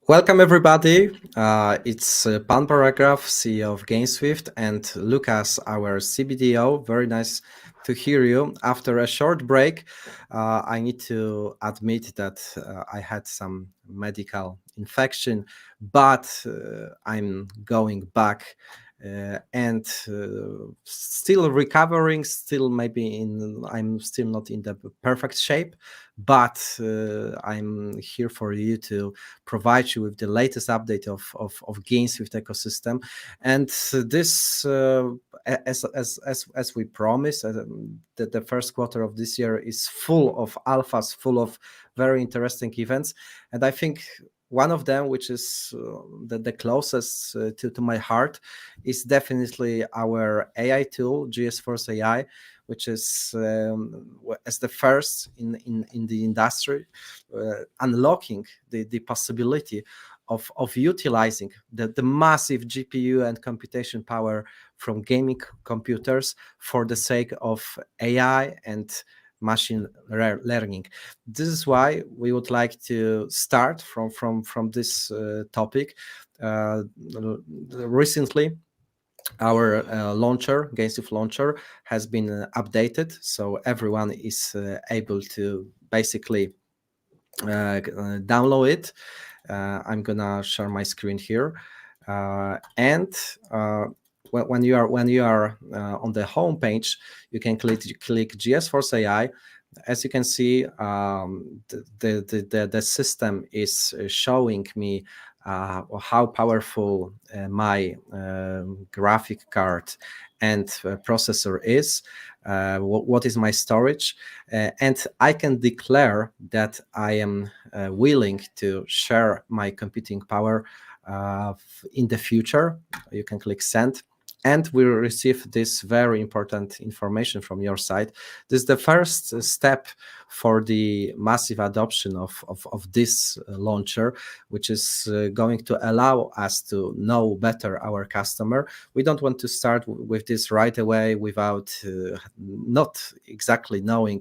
Welcome everybody. It's Pan Paragraf, CEO of GameSwift, and Lucas, our CBDO. Very nice to hear you. After a short break, I need to admit that I had some medical infection, but I'm going back and still recovering. Still, I'm still not in the perfect shape, but I'm here for you to provide you with the latest update of GameSwift ecosystem. And this, as we promised, the first quarter of this year is full of alphas, full of very interesting events. And I think one of them, which is the closest to my heart, is definitely our AI tool, GS AI, which is as the first in the industry, unlocking the possibility of utilizing the massive GPU and computation power from gaming computers for the sake of AI and machine learning. This is why we would like to start from this topic. Recently, our launcher, GameSwift launcher, has been updated, so everyone is able to basically download it. I'm gonna share my screen here, and when you are on the home page, you can click GS Force AI. As you can see, the system is showing me how powerful my graphic card and processor is, what is my storage, and I can declare that I am willing to share my computing power in the future. You can click send, and we will receive this very important information from your side. This is the first step for the massive adoption of this launcher, which is going to allow us to know better our customer. We don't want to start with this right away without not exactly knowing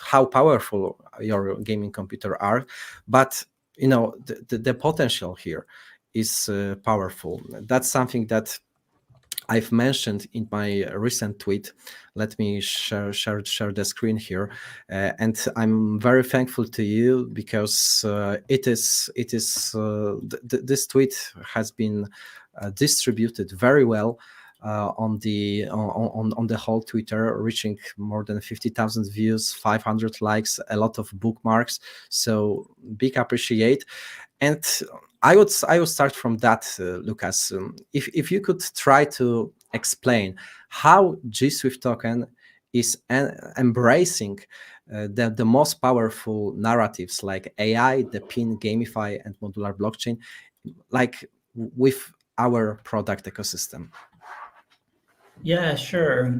how powerful your gaming computer are, but the potential here is powerful. That's something that I've mentioned in my recent tweet. Let me share the screen here, and I'm very thankful to you because this tweet has been distributed very well on the whole Twitter, reaching more than 50,000 views, 500 likes, a lot of bookmarks. So big appreciate. And I would start from that, Lucas. If you could try to explain how GSWIFT token is embracing the most powerful narratives like AI, DePIN, GameFi, and modular blockchain, like with our product ecosystem. Yeah, sure.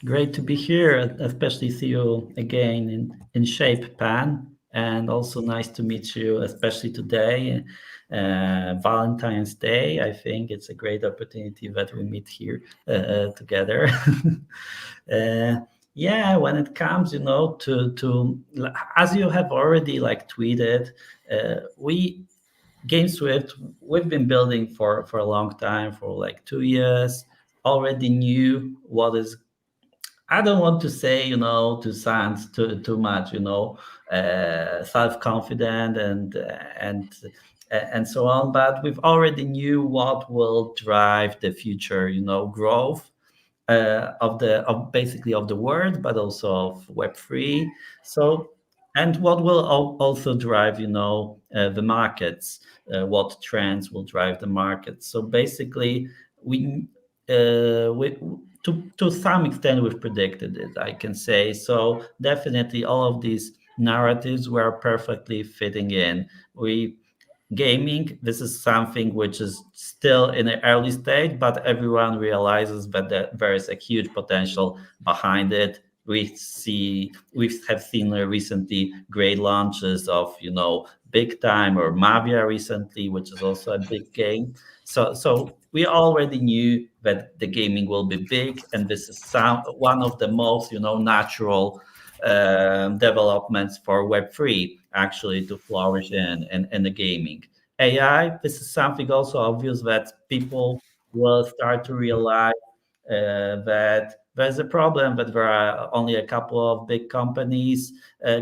Great to be here, especially see you again in shape, Pan. And also nice to meet you, especially today, Valentine's Day. I think it's a great opportunity that we meet here together. Yeah, when it comes, to as you have already tweeted, we GameSwift, we've been building for a long time, for 2 years. Already knew what is. I don't want to say, to sound too much, self-confident and so on. But we've already knew what will drive the future, growth of basically of the world, but also of Web3. So, and what will also drive, the markets, what trends will drive the markets. So basically, we to some extent we've predicted it, I can say. So definitely all of these narratives were perfectly fitting in. Gaming, this is something which is still in an early stage, but everyone realizes that there is a huge potential behind it. We have seen recently great launches of Big Time or Mavia recently, which is also a big game. So we already knew that the gaming will be big, and this is one of the most natural developments for Web3 actually to flourish in the gaming. AI, this is something also obvious that people will start to realize that there's a problem, that there are only a couple of big companies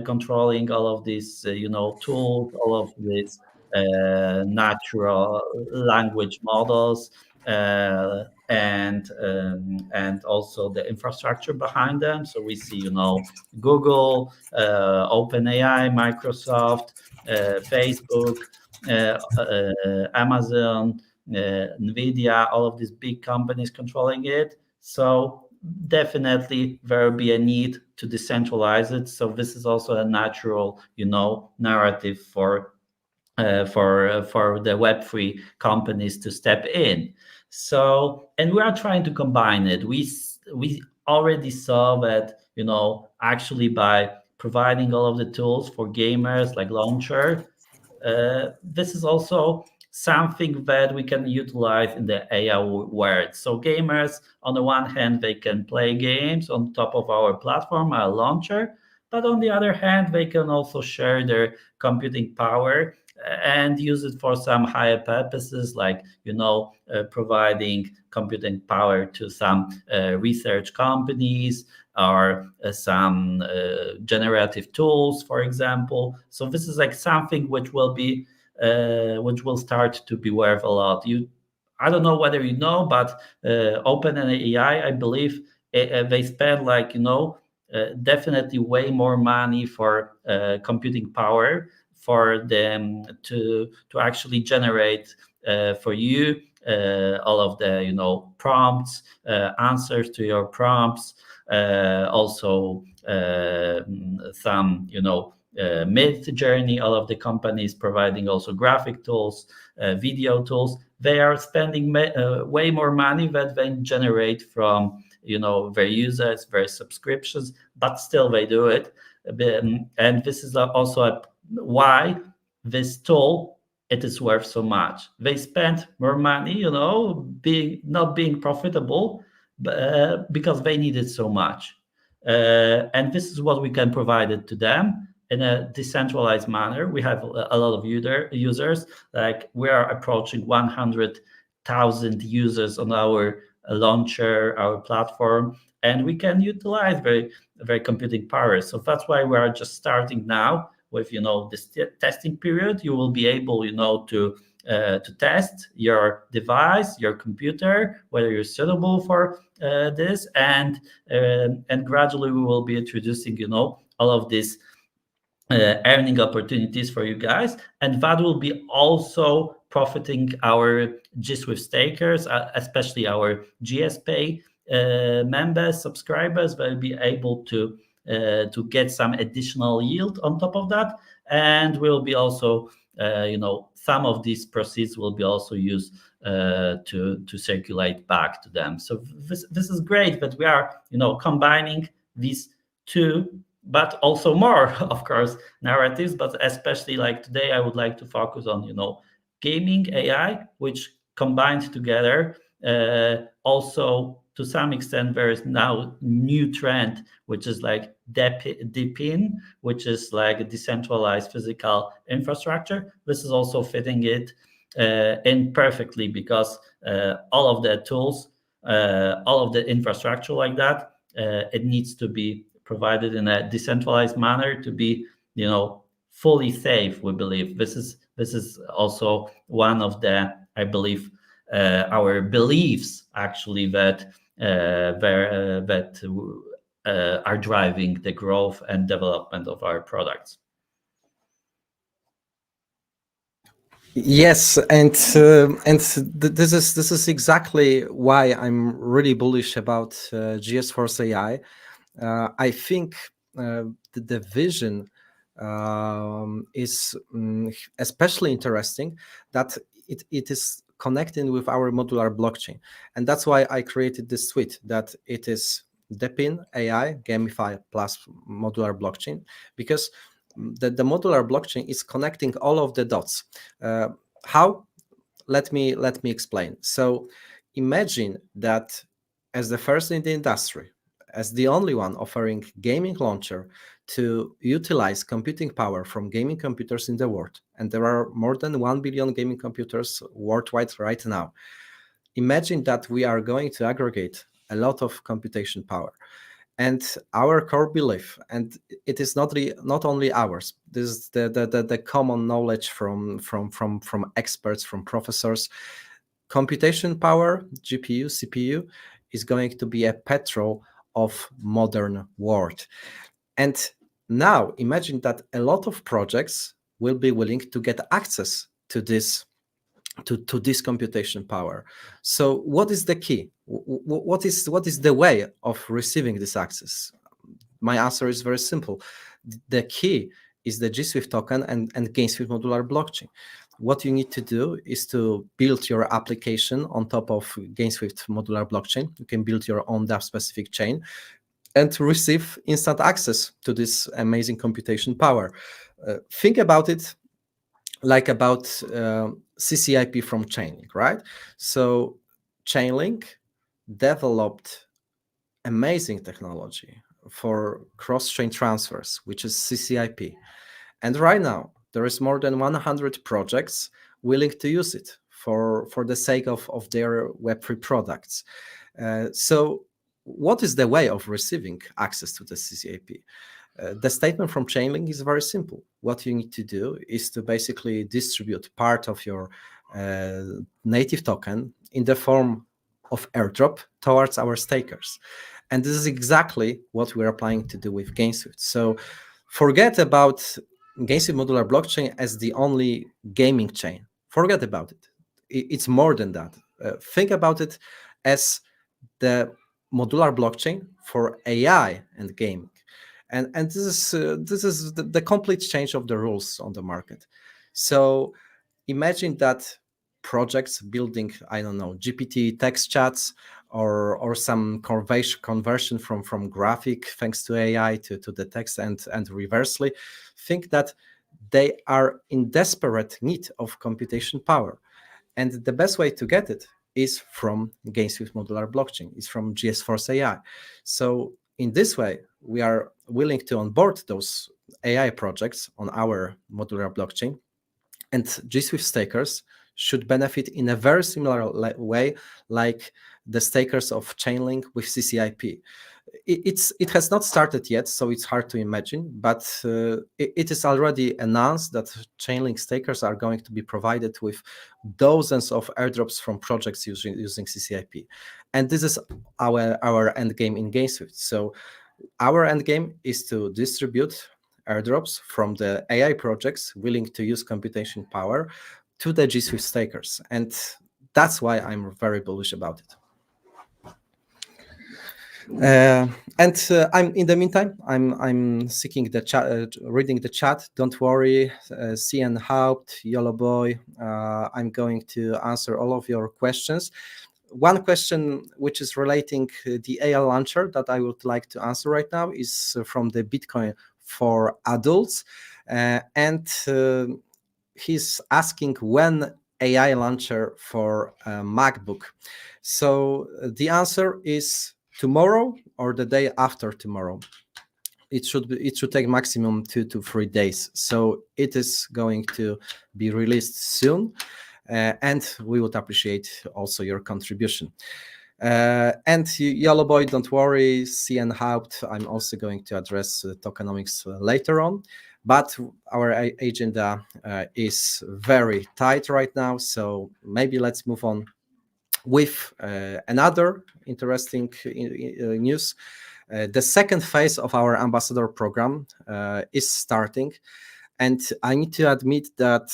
controlling all of these, tools, all of these natural language models, and also the infrastructure behind them. So we see, Google, OpenAI, Microsoft, Facebook, Amazon, Nvidia, all of these big companies controlling it. So definitely there will be a need to decentralize it. So this is also a natural, narrative for the Web3 companies to step in. So, and we are trying to combine it. We already saw that, actually by providing all of the tools for gamers like Launcher, this is also something that we can utilize in the AI world. So gamers, on the one hand, they can play games on top of our platform, our launcher, but on the other hand, they can also share their computing power and use it for some higher purposes, like providing computing power to some research companies, or some generative tools, for example. So this is like something which will start to be worth a lot. I don't know whether you know, but OpenAI, I believe, they spend definitely way more money for computing power for them to actually generate for you all of the prompts, answers to your prompts, also some Myth Journey, all of the companies providing also graphic tools, video tools. They are spending way more money that they generate from their users, their subscriptions, but still they do it. And this is also why this tool, it is worth so much. They spend more money, not being profitable, because they need it so much. And this is what we can provide it to them in a decentralized manner. We have a lot of users, like we are approaching 100,000 users on our launcher, our platform, and we can utilize very computing power. So that's why we are just starting now with this testing period. You will be able to test your device, your computer, whether you're suitable for this, and gradually we will be introducing all of these earning opportunities for you guys, and that will be also profiting our GSWIFT stakers, especially our GSPay members, subscribers. Will be able to get some additional yield on top of that, and will be also some of these proceeds will be also used to circulate back to them. So this is great that we are combining these two, but also more, of course, narratives. But especially like today, I would like to focus on gaming AI, which combined together. Also, to some extent, there is now new trend, which is like DePIN, which is like a decentralized physical infrastructure. This is also fitting it in perfectly, because all of the tools, all of the infrastructure like that, it needs to be provided in a decentralized manner to be fully safe. We believe this is also one of the, I believe, our beliefs actually that are driving the growth and development of our products. Yes, and this is exactly why I'm really bullish about GS Force AI. I think the vision is especially interesting, that it is connecting with our modular blockchain, and that's why I created this suite, that it is DePIN AI, GameFi plus modular blockchain, because the modular blockchain is connecting all of the dots. How? Let me explain. So imagine that as the first in the industry, as the only one offering gaming launcher to utilize computing power from gaming computers in the world, and there are more than 1 billion gaming computers worldwide right now. Imagine that we are going to aggregate a lot of computation power. And our core belief, and it is not only ours, this is the common knowledge from experts, from professors. Computation power, GPU, CPU, is going to be a petrol of modern world. And now imagine that a lot of projects will be willing to get access to this computation power. So what is the key? What is the way of receiving this access? My answer is very simple. The key is the GSWIFT token and GameSwift modular blockchain. What you need to do is to build your application on top of GameSwift modular blockchain. You can build your own DApp-specific chain and receive instant access to this amazing computation power. Think about it like about CCIP from Chainlink, right? So Chainlink developed amazing technology for cross-chain transfers, which is CCIP. And right now, there is more than 100 projects willing to use it for the sake of their Web3 products. So what is the way of receiving access to the CCIP? The statement from Chainlink is very simple. What you need to do is to basically distribute part of your native token in the form of airdrop towards our stakers. And this is exactly what we're planning to do with GameSwift. So forget about GameSwift modular blockchain as the only gaming chain. Forget about it. It's more than that. Think about it as the modular blockchain for AI and gaming. And this is the complete change of the rules on the market. So imagine that projects building, I don't know, GPT text chats or some conversion from graphic thanks to AI to the text and reversely, think that they are in desperate need of computation power. And the best way to get it is from GameSwift modular blockchain, is from GS Force AI. So in this way, we are willing to onboard those AI projects on our modular blockchain, and GSWIFT stakers should benefit in a very similar way like the stakers of Chainlink with CCIP. It has not started yet, so it's hard to imagine, but it is already announced that Chainlink stakers are going to be provided with dozens of airdrops from projects using CCIP. And this is our end game in GameSwift. So our end game is to distribute airdrops from the AI projects willing to use computation power to the GSWIFT stakers. And that's why I'm very bullish about it. I'm in the meantime, I'm seeking the chat, reading the chat. Don't worry, CN Haupt, Yellow Boy. I'm going to answer all of your questions. One question which is relating the AI launcher that I would like to answer right now is from the Bitcoin for adults, and he's asking when AI launcher for MacBook. So the answer is tomorrow or the day after tomorrow. It should take maximum 2 to 3 days. So it is going to be released soon, and we would appreciate also your contribution. And Yellow Boy, don't worry, CN Haupt, I'm also going to address tokenomics later on, but our agenda is very tight right now, so maybe let's move on with another interesting news. The second phase of our ambassador program is starting, and I need to admit that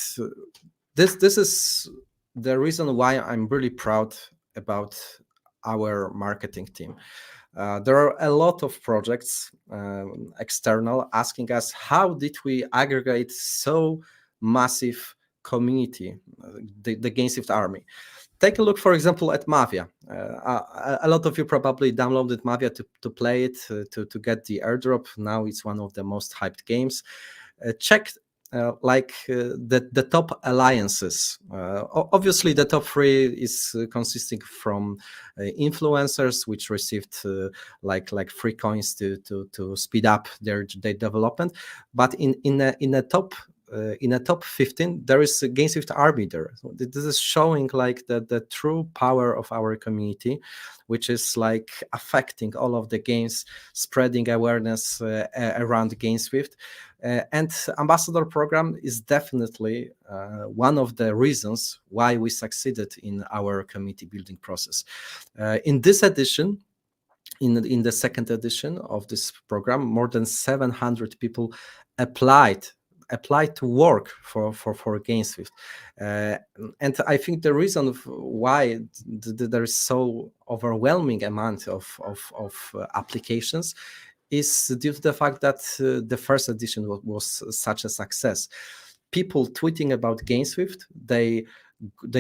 this is the reason why I'm really proud about our marketing team. There are a lot of projects external asking us, how did we aggregate so massive community, the GameSwift army? Take a look, for example, at Mafia. A lot of you probably downloaded Mafia to play it, to get the airdrop. Now it's one of the most hyped games. Check the top alliances. Obviously, the top three is consisting from influencers, which received like free coins to speed up their development. But in a top 15, there is a GameSwift Arbiter. So this is showing like the true power of our community, which is like affecting all of the games, spreading awareness around GameSwift. And ambassador program is definitely one of the reasons why we succeeded in our community building process. In this edition, in the second edition of this program, more than 700 people applied to work for GameSwift. And I think the reason why there is so overwhelming amount of applications is due to the fact that the first edition was such a success. People tweeting about GameSwift, they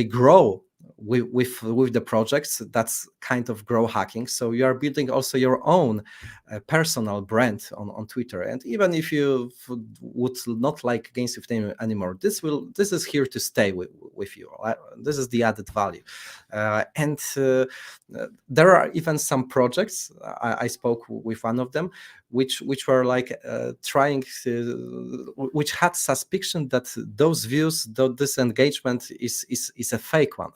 grow with the projects. That's kind of grow hacking. So you are building also your own personal brand on Twitter. And even if you would not like GameSwift anymore, this is here to stay with you. This is the added value. And there are even some projects. I spoke with one of them, which were like trying to, which had suspicion that those views, this engagement is a fake one.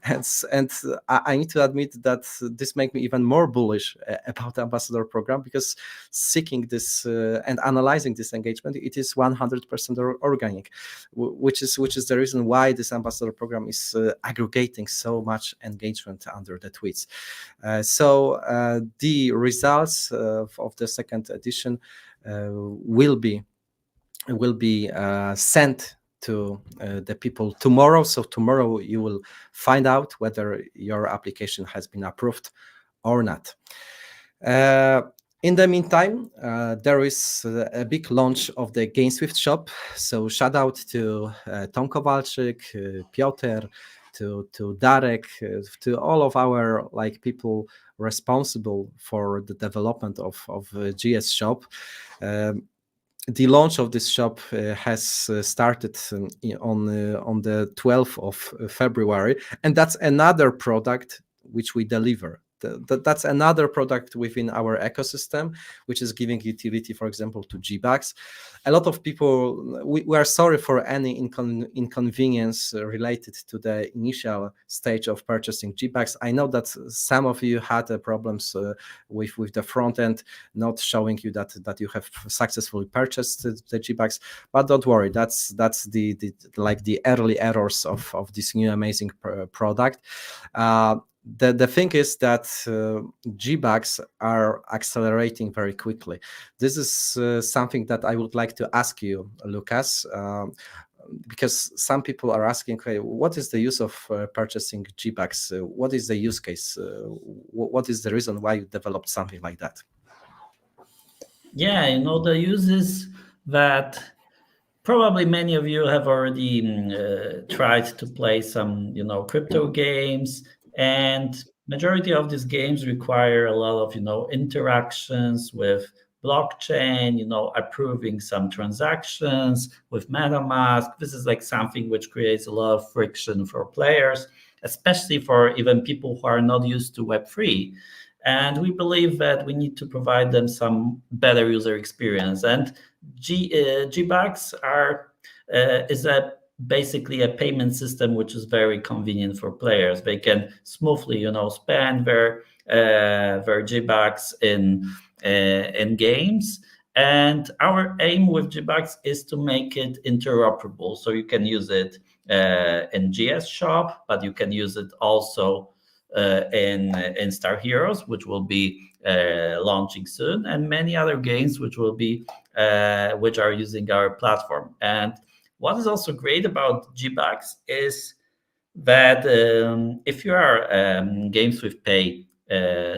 and I need to admit that this makes me even more bullish about the ambassador program, because seeking this and analyzing this engagement, it is 100% organic, which is the reason why this ambassador program is aggregating so much engagement under the tweets. So the results of the second edition will be sent to the people tomorrow. So tomorrow you will find out whether your application has been approved or not. In the meantime, there is a big launch of the GameSwift shop. So shout out to Tom Kowalczyk, Piotr, to Darek, to all of our like people responsible for the development of GS shop. The launch of this shop has started on the 12th of February, and that's another product which we deliver. That's another product within our ecosystem, which is giving utility, for example, to GBucks. A lot of people, we are sorry for any inconvenience related to the initial stage of purchasing GBucks. I know that some of you had problems with the front end not showing you that you have successfully purchased the GBucks, but don't worry, that's the like the early errors of this new amazing product. The thing is that GBucks are accelerating very quickly. This is something that I would like to ask you, Lucas, because some people are asking, okay, what is the use of purchasing GBucks? What is the use case? What is the reason why you developed something like that? Yeah, the use is that probably many of you have already tried to play some, crypto games, and majority of these games require a lot of, interactions with blockchain, approving some transactions with MetaMask. This is like something which creates a lot of friction for players, especially for even people who are not used to Web3. And we believe that we need to provide them some better user experience. And GBucks is basically a payment system which is very convenient for players. They can smoothly, spend their GBucks in games. And our aim with GBucks is to make it interoperable, so you can use it in GS Shop, but you can use it also in Star Heroes, which will be launching soon, and many other games which will be which are using our platform. And what is also great about GBucks is that if you are a GameSwift Pay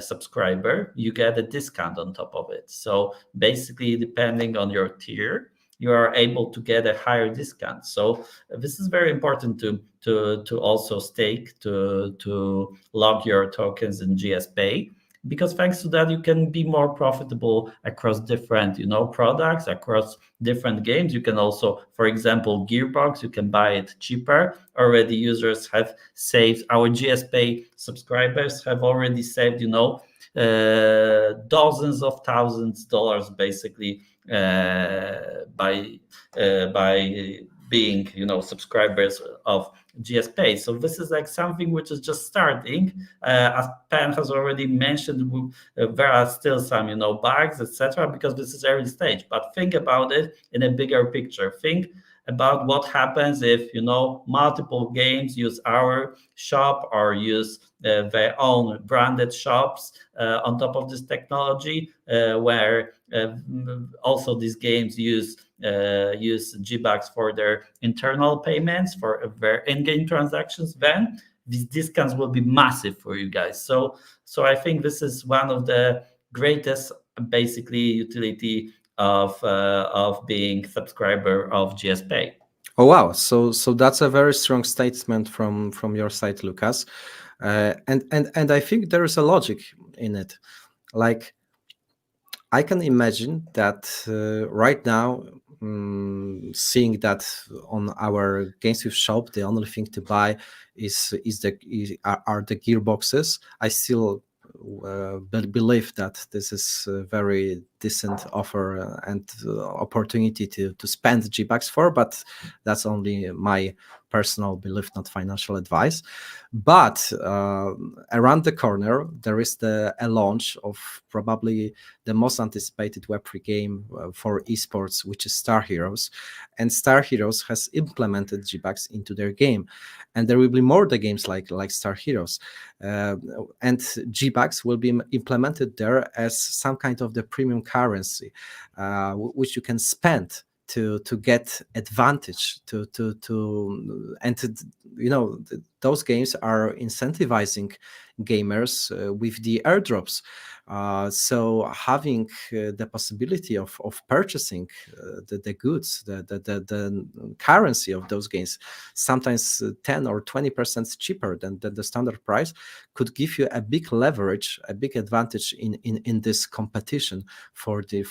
subscriber, you get a discount on top of it. So basically, depending on your tier, you are able to get a higher discount. So this is very important to also stake, to log your tokens in GS Pay. because thanks to that you can be more profitable across different products, across different games. You can also, for example, Gearbox, you can buy it cheaper. Already users have saved, our GSPay subscribers have already saved dozens of thousands of dollars basically by being subscribers of GSPay. So this is like something which is just starting. As Pan has already mentioned, there are still some bugs, etc., because this is early stage. But think about it in a bigger picture. Think about what happens if multiple games use our shop or use their own branded shops on top of this technology, where also these games use GBucks for their internal payments, for their in-game transactions. Then these discounts will be massive for you guys. So I think this is one of the greatest basically utility of being subscriber of GSPay. Oh wow! So that's a very strong statement from your side, Lucas, and I think there is a logic in it. Like, I can imagine that right now, seeing that on our GameSwift shop, the only thing to buy are the gearboxes. I still believe that this is a very decent offer and opportunity to spend G-Bucks for, but that's only my personal belief, not financial advice. But around the corner, there is a launch of probably the most anticipated Web3 game for esports, which is Star Heroes. And Star Heroes has implemented G-Bucks into their game. And there will be more the games like Star Heroes. And G-Bucks will be implemented there as some kind of the premium currency, which you can spend to get advantage those games are incentivizing gamers with the airdrops. So having the possibility of purchasing the goods, the currency of those games, sometimes 10 or 20% cheaper than the standard price, could give you a big leverage, a big advantage in this competition for the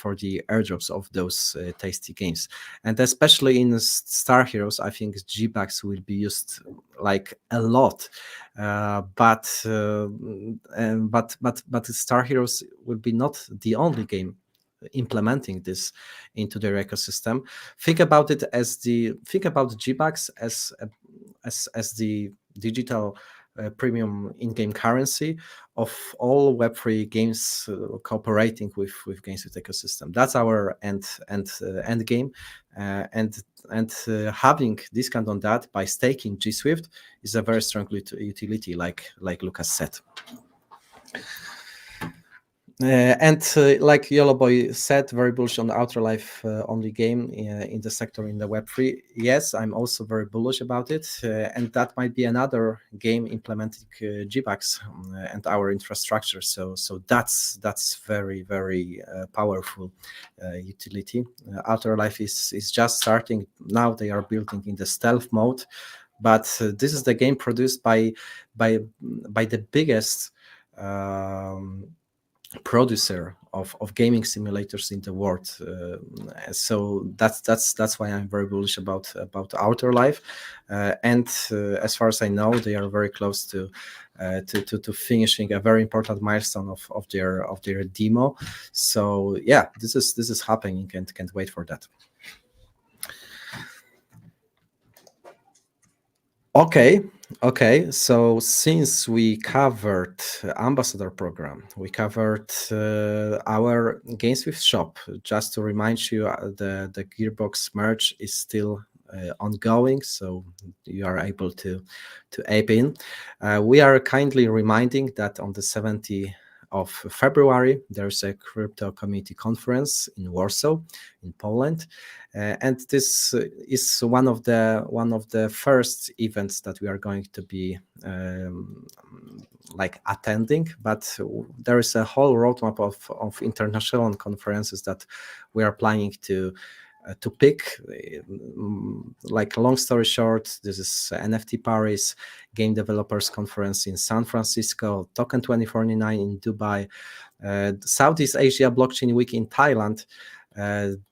airdrops of those tasty games. And especially in Star Heroes, I think G-Bucks will be used like a lot. But Star Heroes will be not the only game implementing this into their ecosystem. Think about G-Bucks as the digital premium in-game currency of all Web3 games cooperating with GameSwift ecosystem. That's our end game, and having discount on that by staking GSWIFT is a very strong utility, like Lucas said. Like Yellowboy said, very bullish on the Outer Life only game in the sector in the Web3. Yes, I'm also very bullish about it, and that might be another game implementing G-Bucks and our infrastructure. So that's very very powerful utility. Outer Life is just starting now. They are building in the stealth mode, but this is the game produced by the biggest producer of gaming simulators in the world. So that's why I'm very bullish about Outer Life, and as far as I know, they are very close to finishing a very important milestone of their demo. So yeah, this is happening, and can't wait for that. Okay, so since we covered ambassador program, we covered our GameSwift shop. Just to remind you, the Gearbox merge is still ongoing, so you are able to ape in. We are kindly reminding that on the 17th of February, there's a crypto community conference in Warsaw, in Poland, and this is one of the first events that we are going to be like attending. But there is a whole roadmap of international conferences that we are planning to pick. Like long story short, this is NFT Paris, Game Developers Conference in San Francisco, Token 2049 in Dubai, Southeast Asia Blockchain Week in Thailand.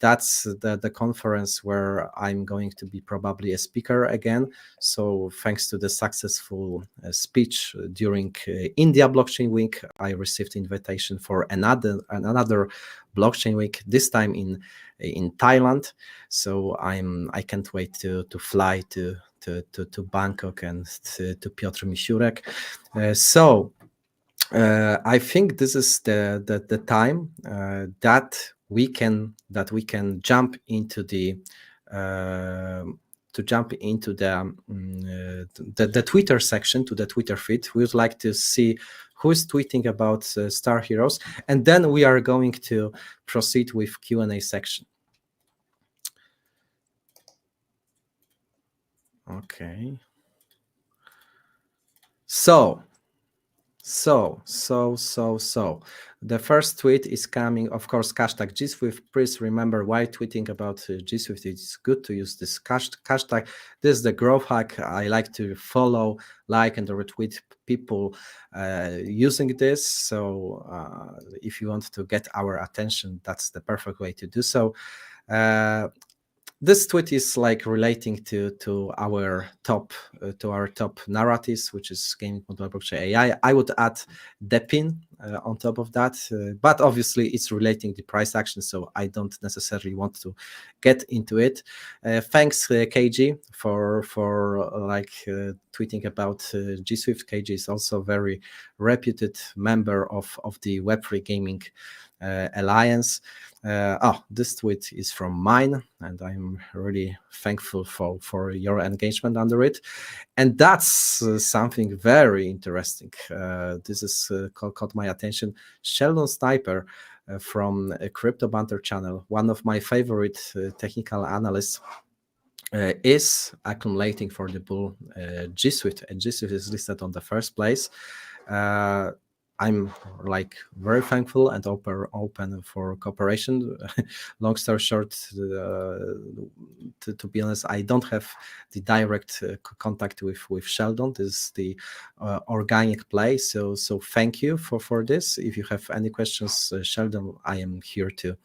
That's the conference where I'm going to be probably a speaker again. So thanks to the successful speech during India Blockchain Week, I received invitation for another blockchain week, this time in Thailand. So I can't wait to fly to Bangkok and to Piotr Misiurek. I think this is the time that we can jump into the the Twitter section, to the Twitter feed. We would like to see who is tweeting about Star Heroes, and then we are going to proceed with Q&A section. Okay. So the first tweet is coming, of course, hashtag GSWIFT. Please remember, while tweeting about GSWIFT, it's good to use this hashtag. This is the growth hack. I like to follow, like, and retweet people using this. So if you want to get our attention, that's the perfect way to do so. This tweet is like relating to our top narratives, which is gaming, modular, blockchain, AI. I would add DePIN on top of that, but obviously it's relating the price action, so I don't necessarily want to get into it. Thanks KG for tweeting about GSWIFT. KG is also a very reputed member of the Web3 Gaming Alliance. This tweet is from mine, and I'm really thankful for your engagement under it. And that's something very interesting. This is caught my attention. Sheldon Sniper from a Crypto Banter channel, one of my favorite technical analysts, is accumulating for the bull GSWIFT, and GSWIFT is listed on the first place. I'm like very thankful and open for cooperation. Long story short, to be honest, I don't have the direct contact with Sheldon. This is the organic play. So thank you for this. If you have any questions, Sheldon, I am here to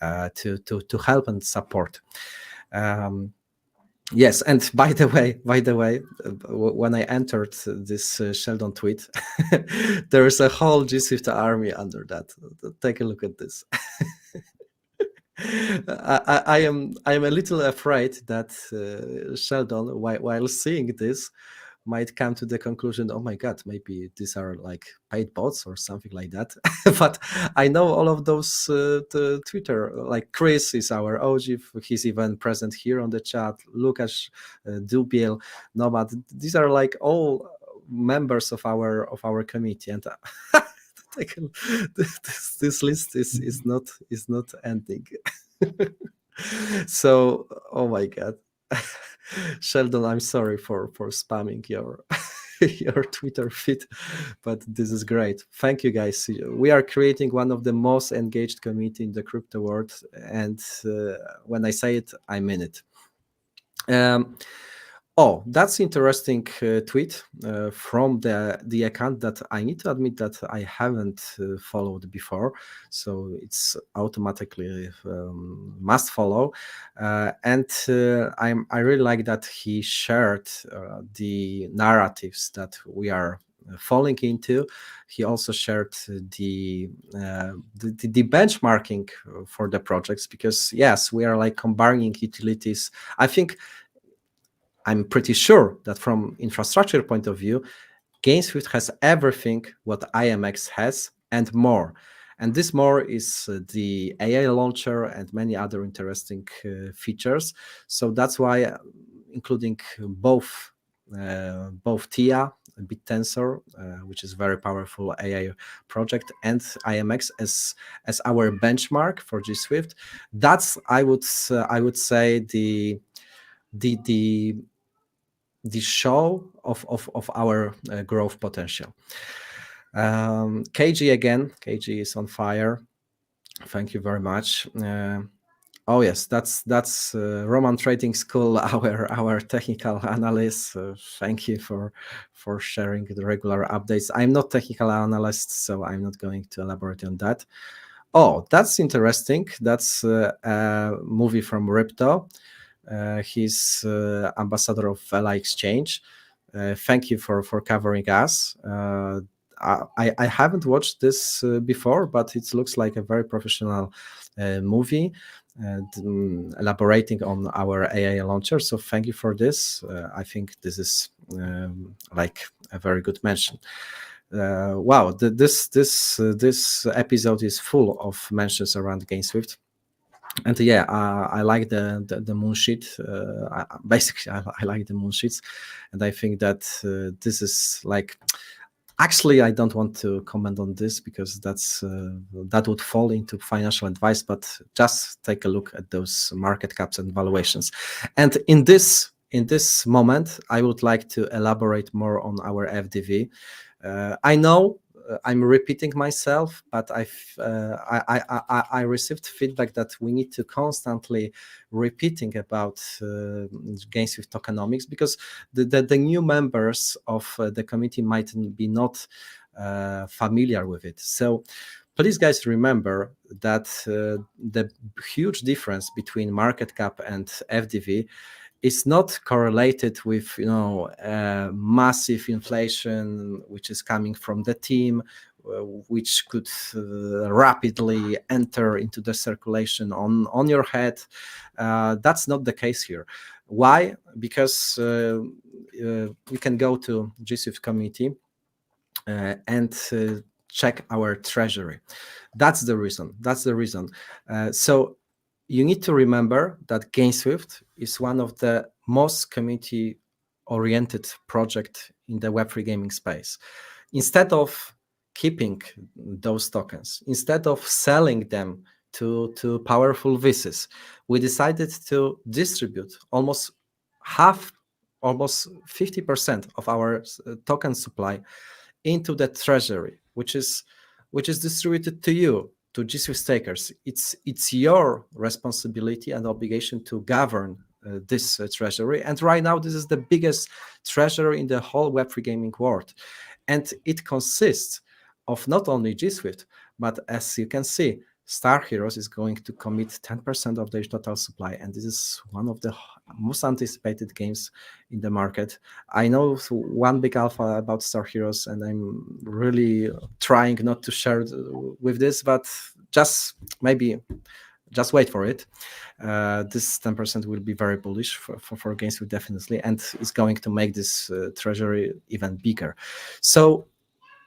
help and support. Yes, and by the way, when I entered this Sheldon tweet, there is a whole GSWIFT army under that. Take a look at this. I am a little afraid that Sheldon, while seeing this, might come to the conclusion, oh my God, maybe these are like paid bots or something like that. But I know all of those Twitter, like Chris is our OG, he's even present here on the chat, Lukasz, Dubiel, Nomad, these are like all members of our committee. And this list is not ending. So, oh my God. Sheldon, I'm sorry for spamming your your Twitter feed, but this is great. Thank you, guys. We are creating one of the most engaged community in the crypto world, and when I say it, I mean it. That's interesting tweet from the account that I need to admit that I haven't followed before, so it's automatically must follow, and I really like that he shared the narratives that we are falling into. He also shared the benchmarking for the projects, because yes, we are like combining utilities. I'm pretty sure that from infrastructure point of view, GameSwift has everything what IMX has and more. And this more is the AI launcher and many other interesting features. So that's why, including both TIA, BitTensor, which is very powerful AI project, and IMX as our benchmark for GSWIFT. That's I would say the show of our growth potential. KG again, KG is on fire. Thank you very much. Oh yes, that's Roman Trading School, our technical analyst. Thank you for sharing the regular updates. I'm not technical analyst, so I'm not going to elaborate on that. Oh, that's interesting. That's a movie from Ripto. He's ambassador of Vela Exchange. Thank you for covering us. I haven't watched this before, but it looks like a very professional movie and elaborating on our AI launcher. So thank you for this. I think this is like a very good mention. Wow, this episode is full of mentions around GameSwift. And yeah, I like the moon sheet. Basically, I like the moon sheets, and I think that this is like. Actually, I don't want to comment on this because that would fall into financial advice. But just take a look at those market caps and valuations. And in this moment, I would like to elaborate more on our FDV. I know I'm repeating myself, but I received feedback that we need to constantly repeating about GameSwift tokenomics because the new members of the committee might be not familiar with it. So please, guys, remember that the huge difference between market cap and FDV is not correlated with massive inflation which is coming from the team, which could rapidly enter into the circulation on your head. That's not the case here. Why? Because we can go to GSWIFT community and check our treasury. That's the reason. So you need to remember that GameSwift is one of the most community-oriented project in the Web3 gaming space. Instead of keeping those tokens, instead of selling them to powerful VCs, we decided to distribute almost 50% of our token supply into the treasury, which is distributed to you, to GSWIFT stakers. It's your responsibility and obligation to govern this treasury. And right now, this is the biggest treasury in the whole Web3 gaming world. And it consists of not only GSWIFT, but as you can see, Star Heroes is going to commit 10% of their total supply. And this is one of the most anticipated games in the market. I know one big alpha about Star Heroes, and I'm really trying not to share with this, but just wait for it. This 10% will be very bullish for GameSwift, definitely, and is going to make this treasury even bigger. So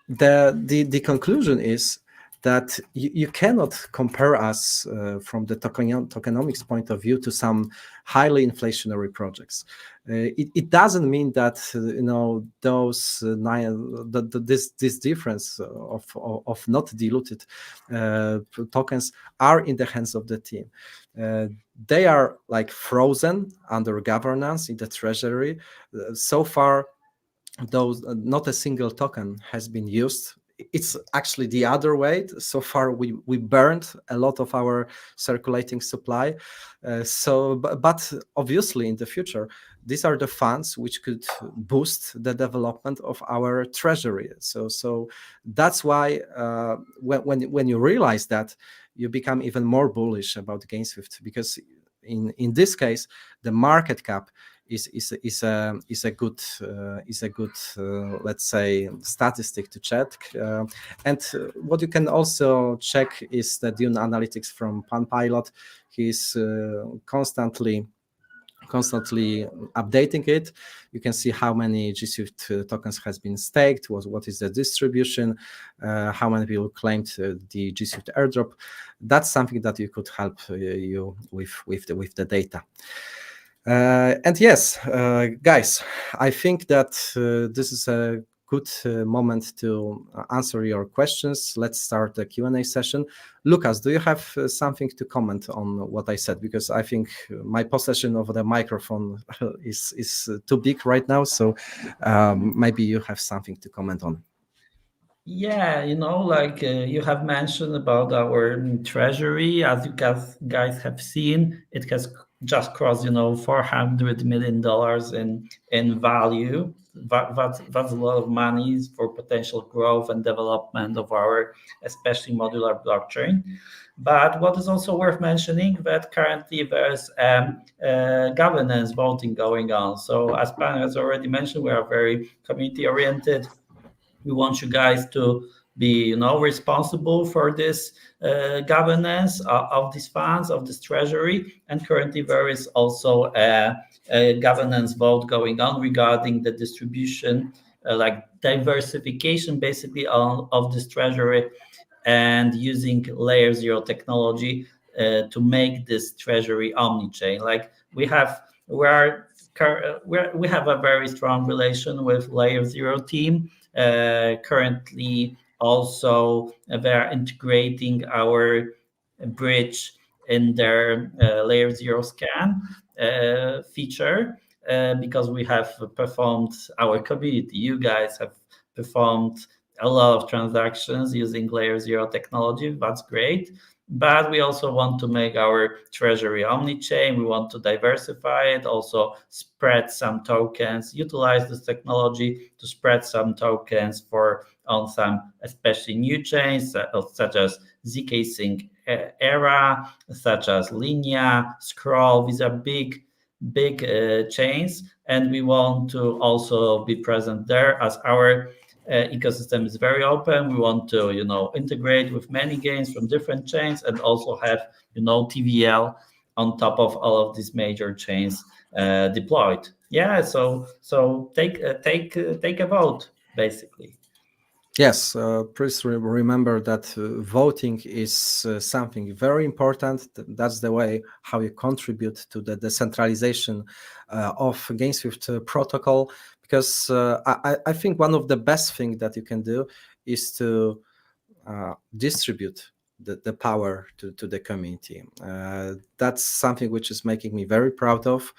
the conclusion is that you cannot compare us from the tokenomics point of view to some highly inflationary projects. It doesn't mean that those this difference of not diluted tokens are in the hands of the team. They are like frozen under governance in the treasury. So far, though not a single token has been used. It's actually the other way. So far, we burned a lot of our circulating supply. But obviously, in the future, these are the funds which could boost the development of our treasury. So that's why when you realize that, you become even more bullish about GameSwift, because in this case, the market cap is a good let's say statistic to check. And what you can also check is the Dune analytics from Pan. He's constantly updating it. You can see how many GSWIFT tokens has been staked, what is the distribution, how many people claimed the GSWIFT airdrop. That's something that you could help you with the data. And yes, guys, I think that this is a good moment to answer your questions. Let's start the Q&A session. Lucas, do you have something to comment on what I said? Because I think my possession of the microphone is too big right now. So maybe you have something to comment on. Yeah, like you have mentioned about our treasury, as you guys have seen, it has just crossed, $400 million in value. That's a lot of money for potential growth and development of our, especially modular blockchain. But what is also worth mentioning that currently there's governance voting going on. So as Pan has already mentioned, we are very community oriented. We want you guys to be responsible for this governance of these funds, of this treasury. And currently there is also a governance vote going on regarding the distribution, like diversification basically of this treasury, and using layer 0 technology to make this treasury omni-chain. Like we have a very strong relation with layer 0 team. Currently also they're integrating our bridge in their layer 0 scan feature, because we have performed, our community, you guys have performed a lot of transactions using layer 0 technology. That's great. But we also want to make our treasury omni-chain. We want to diversify it, also spread some tokens, utilize this technology to spread some tokens on some especially new chains, such as ZK Sync Era, such as Linea, Scroll. These are big chains, and we want to also be present there, as our ecosystem is very open. We want to integrate with many games from different chains, and also have TVL on top of all of these major chains deployed. Yeah, so take a vote basically. Yes, please remember that voting is something very important. That's the way how you contribute to the decentralization of GameSwift protocol. Because I think one of the best things that you can do is to distribute the power to the community. That's something which is making me very proud of.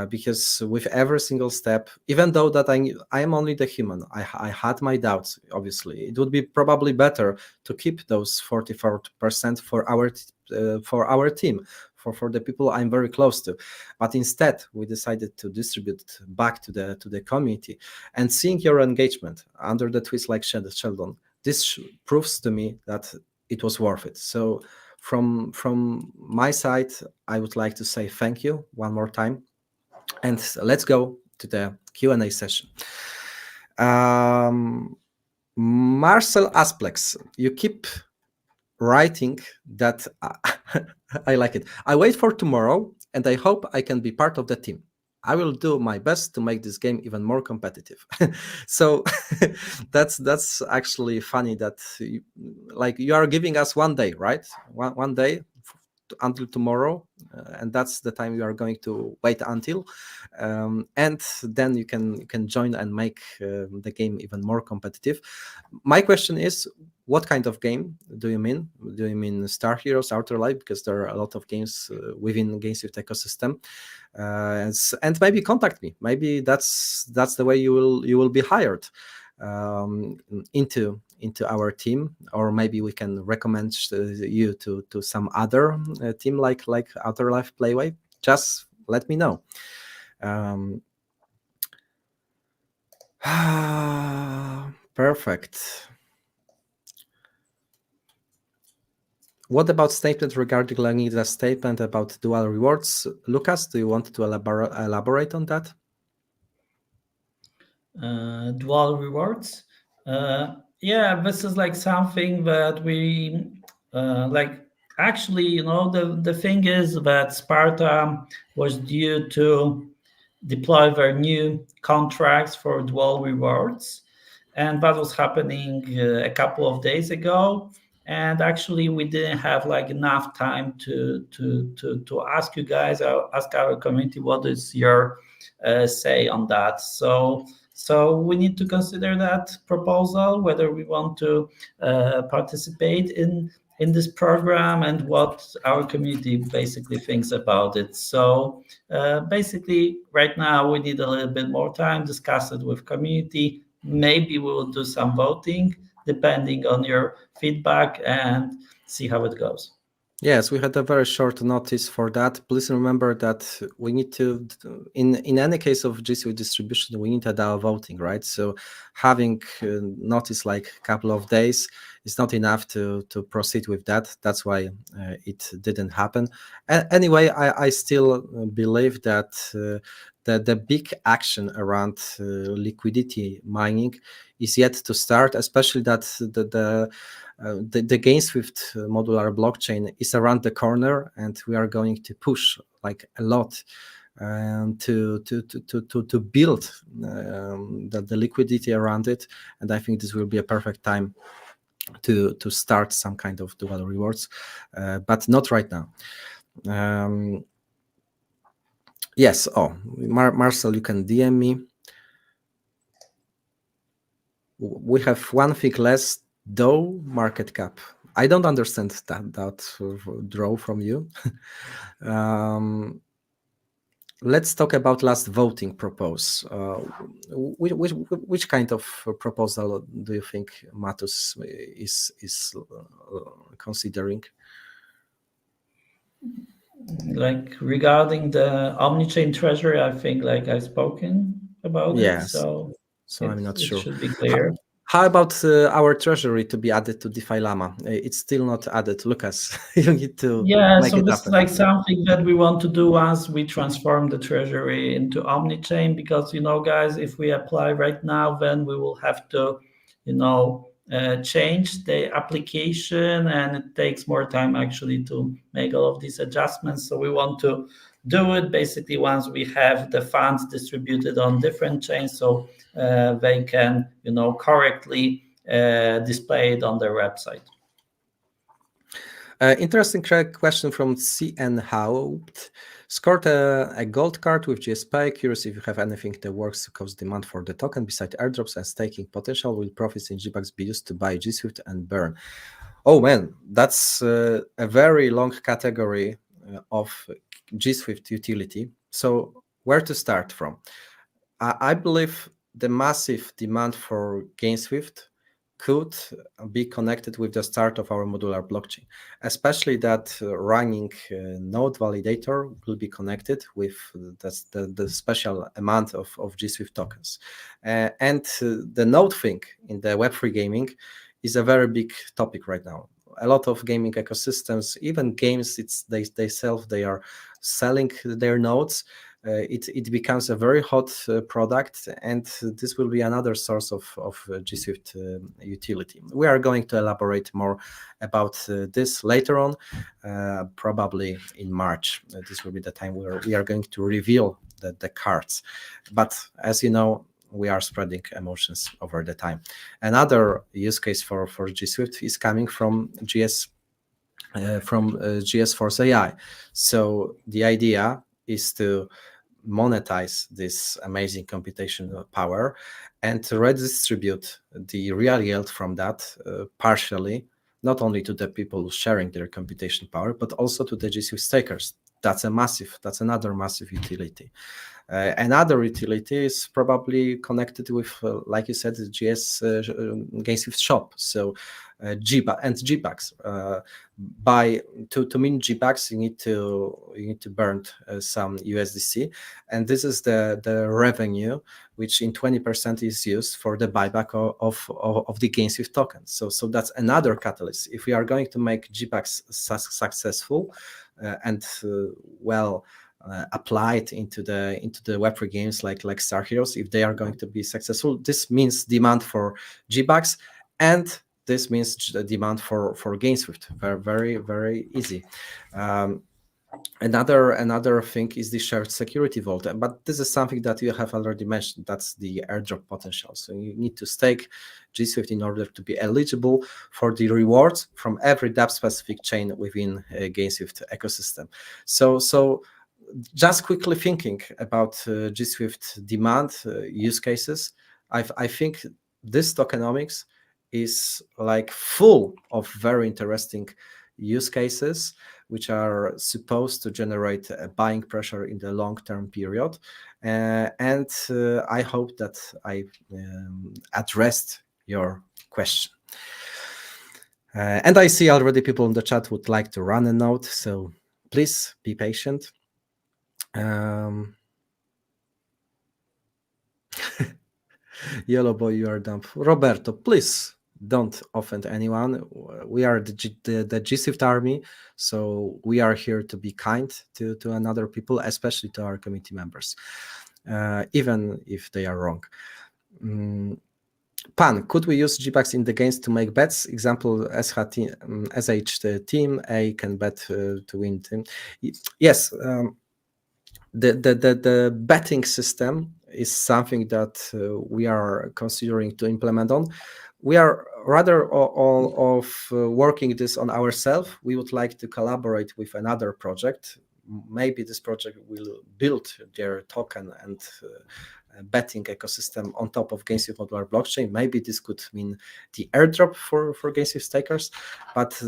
Because with every single step, even though that I am only the human, I had my doubts. Obviously, it would be probably better to keep those 44% for our team, for the people I'm very close to. But instead, we decided to distribute back to the community. And seeing your engagement under the tweets like Sheldon, this proves to me that it was worth it. So from my side, I would like to say thank you one more time. And let's go to the Q&A session. Marcel Asplex, you keep writing that I like it. I wait for tomorrow, and I hope I can be part of the team. I will do my best to make this game even more competitive. So that's actually funny that you are giving us one day, right? One day until tomorrow, and that's the time you are going to wait until, and then you can join and make the game even more competitive. My question is, what kind of game do you mean? Do you mean Star Heroes, Outer Light? Because there are a lot of games within GameSwift ecosystem, and maybe contact me. Maybe that's the way you will be hired into our team, or maybe we can recommend you to some other team like Outer Life Playway. Just let me know. Perfect. What about statement regarding the statement about dual rewards? Lucas, do you want to elaborate on that? Dual rewards. Yeah, this is like something that we like. Actually, the thing is that Sparta was due to deploy their new contracts for dual rewards, and that was happening a couple of days ago. And actually, we didn't have like enough time to ask you guys, ask our community, what is your say on that. So we need to consider that proposal, whether we want to participate in this program, and what our community basically thinks about it. So basically, right now we need a little bit more time, discuss it with community. Maybe we will do some voting depending on your feedback, and see how it goes. Yes, we had a very short notice for that. Please remember that we need to, in any case of G Suite distribution, we need a DAO voting, right? So having notice like a couple of days is not enough to proceed with that. That's why it didn't happen. Anyway, I still believe that the big action around liquidity mining is yet to start, especially that the GameSwift modular blockchain is around the corner, and we are going to push like a lot to build the liquidity around it. And I think this will be a perfect time to start some kind of dual rewards, but not right now. Yes. Oh, Marcel, you can DM me. We have one thing less. DAO market cap. I don't understand that draw from you. Let's talk about last voting propose. Which kind of proposal do you think Matus is considering? Like regarding the omnichain treasury, I think like I've spoken about it, so I'm not sure. It should be clear. How about our treasury to be added to DeFi Llama? It's still not added. Lucas, you need to make so it this happen. is like something that we want to do once we transform the treasury into omnichain, because guys, if we apply right now, then we will have to change the application, and it takes more time actually to make all of these adjustments. So we want to do it basically once we have the funds distributed on different chains, so they can correctly display it on their website. Interesting question from CN Haupt. Scored a gold card with GSPay. Curious if you have anything that works to cause demand for the token beside airdrops and staking potential. Will profits in GBucks be used to buy GSwift and burn? Oh man, that's a very long category of GSwift utility. So where to start from? I believe the massive demand for GameSwift could be connected with the start of our modular blockchain, especially that running node validator will be connected with the special amount of GSwift tokens. And the node thing in the Web3 gaming is a very big topic right now. A lot of gaming ecosystems, even games, they are selling their nodes. It becomes a very hot product, and this will be another source of GSwift utility. We are going to elaborate more about this later on, probably in March. This will be the time where we are going to reveal the cards. But as you know, we are spreading emotions over the time. Another use case for GSwift is coming from GS Force AI. So the idea is to monetize this amazing computational power and to redistribute the real yield from that partially, not only to the people sharing their computation power, but also to the GSwift stakers. That's another massive utility. Another utility is probably connected with, like you said, the GameSwift shop. So GBucks. To mint GBucks, you need to burn some USDC, and this is the revenue which in 20% is used for the buyback of the GameSwift tokens. So that's another catalyst. If we are going to make GBucks successful and applied into the Web3 games like Star Heroes, if they are going to be successful, this means demand for GBucks, and this means the demand for GameSwift. Very, very, very easy. Another thing is the shared security vault, but this is something that you have already mentioned. That's the airdrop potential. So you need to stake GSwift in order to be eligible for the rewards from every dApp-specific chain within GameSwift ecosystem. So just quickly thinking about GSwift demand use cases, I think this tokenomics is like full of very interesting use cases which are supposed to generate a buying pressure in the long-term period. And I hope that I addressed your question. And I see already people in the chat would like to run a node, so please be patient. Yellow boy, you are dumb. Roberto, please don't offend anyone. We are the GSWIFT army, so we are here to be kind to another people, especially to our community members, even if they are wrong. Pan, could we use GBucks in the games to make bets? Example, SH team A can bet to win team. Yes, the betting system is something that we are considering to implement on. We are rather of working this on ourselves. We would like to collaborate with another project. Maybe this project will build their token and betting ecosystem on top of GameSwift Modular blockchain. Maybe this could mean the airdrop for GameSwift stakers, but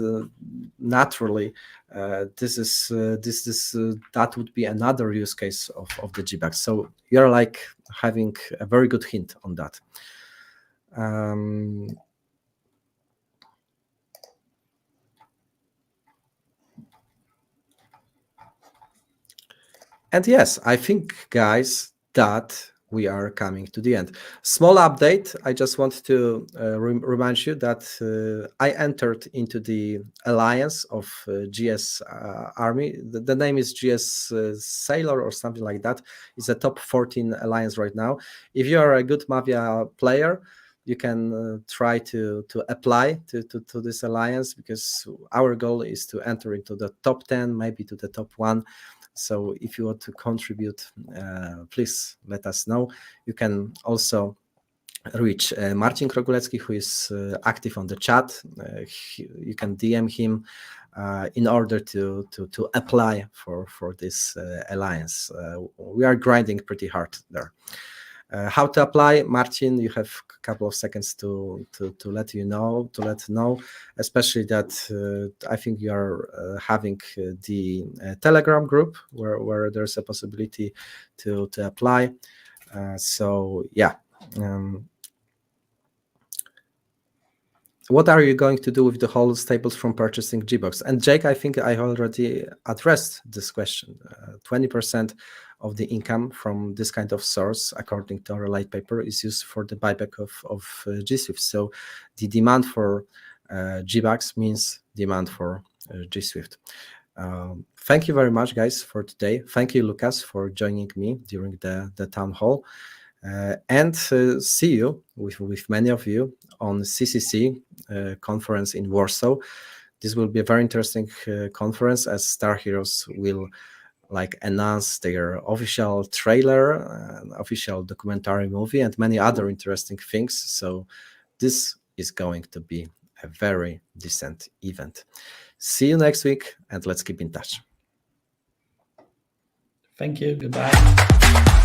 naturally, that would be another use case of the GBucks. So you're like having a very good hint on that. And yes, I think, guys, that we are coming to the end. Small update. I just want to remind you that I entered into the alliance of GS Army. The name is GS Sailor or something like that. It's a top 14 alliance right now. If you are a good Mafia player, you can try to apply to this alliance, because our goal is to enter into the top 10, maybe to the top 1. So if you want to contribute, please let us know. You can also reach Marcin Krogulecki, who is active on the chat. You can DM him in order to apply for this alliance. We are grinding pretty hard there. How to apply, Marcin? You have a couple of seconds to let know, especially that I think you are having the Telegram group where there's a possibility to apply. So yeah. What are you going to do with the whole stables from purchasing GBucks? And Jake, I think I already addressed this question. 20% of the income from this kind of source, according to our light paper, is used for the buyback of GSWIFT. So the demand for GBucks means demand for GSWIFT. Thank you very much, guys, for today. Thank you, Lucas, for joining me during the town hall. And see you with many of you on CCC conference in Warsaw. This will be a very interesting conference, as Star Heroes will announce their official trailer, official documentary movie, and many other interesting things. So this is going to be a very decent event. See you next week, and let's keep in touch. Thank you. Goodbye.